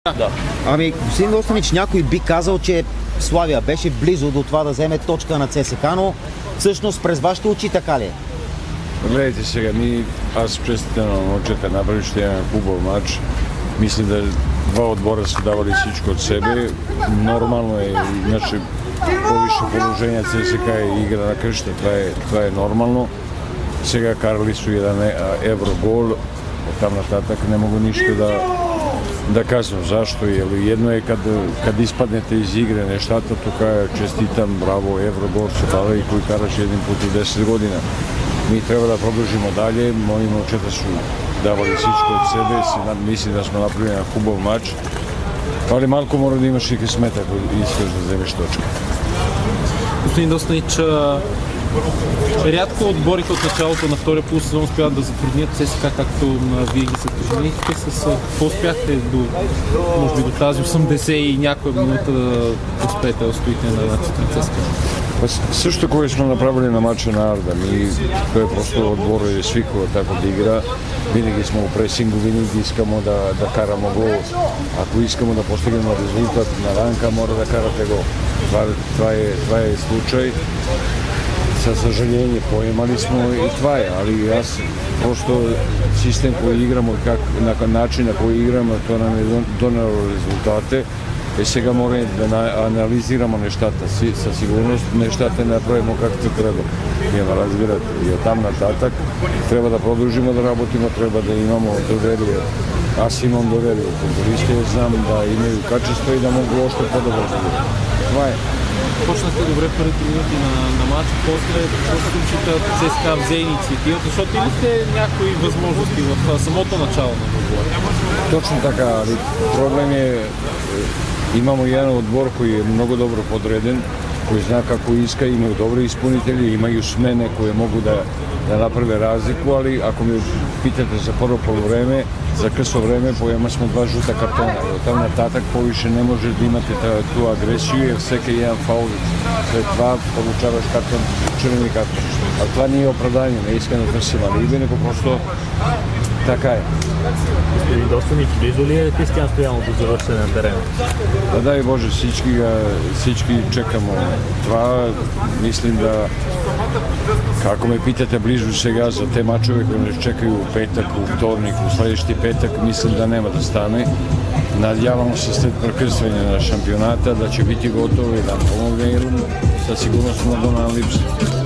Да. Ами, господин Достанич, някой би казал, че Славия беше близо до това да вземе точка на ЦСК, но всъщност през вашите очи така ли е? Гледайте сега, аз честитам на момчета, направи ще имаме хубав матч. Мислим да два отбора са давали всичко от себе. Нормално е, иначе повише положение ЦСК е игра на къща, това е нормално. Сега карали су jedan еврогол, оттам нататък не мога нищо да казвам зашто, едно е kad ispadnete iz igre nešta, тука честитам, браво, еврогол се дава и кој караше един пut у 10 година. Mi treba da produžimo dalje, moji momčeta su davali всичко od sebe, mislim da smo napravili jedan hubav mač, ali малко mora da imaš i късмет ако искаш да вземеш точка. Господин Достанич, рядко отборите от началото на втория полусезон успяват да затруднят ЦСКА, както вие ги сътежнихте. С какво успяхте може би до тази 80 и някоя минута да успеете да стоите на ЦСКА? Също кое сме направили на матча на Арда, той просто отбор е свиква тако да игра, винаги сме у пресингу, винаги искамо да караме гол, ако искамо да постигнем резултат на ранка, мора да карате гол. Това е случай. Със съжаление, поемали сме и това е, али аз просто систем кој играмо, на начин на кој играмо, тоа нам е донело резултате. Сега мора да анализираме нещата, със сигурност нещата не направимо както треба. Вие ме разбирате. И оттам нататък трябва да продължим да работим, трябва да имаме доверие. Аз имам доверие. Футболистите знам да имaju качество и да могу още по-добро. Това е. Почнахте добре първите минути на матча, после ЦСКА взе инициативата, защото имахте някои възможности в самото начало на отбора. Точно така, проблем е, имamo jedan odbor koji je mnogo dobro podreden, koji zna kako iska, imaju dobre ispunitelji, imaju smene koje mogu da naprave razliku, ali ako me pitate za prvo polovreme, za krso vreme pojema smo dva žuta kartona. Od tam natatak poviše ne može da imate tu agresiju, jer всеки jedan faul след това получаваш karton, червени karton. Ali това nije opravdanje, ne искам да търсим алиби, nego просто така е. Господин Достанич, близо ли е Кристиян Стоянов до завършване на терена? Да, дай Боже, всички чекаме това. Мислим да, како ме питате близо сега за те мачове кои не чекaju у петък, у вторник, у следващи петък, мислим да нема да стане. Надявам се след прекъсване на шампионата да će biti gotovo i da pomogne, jer sa sigurnost smo do nam lipsi.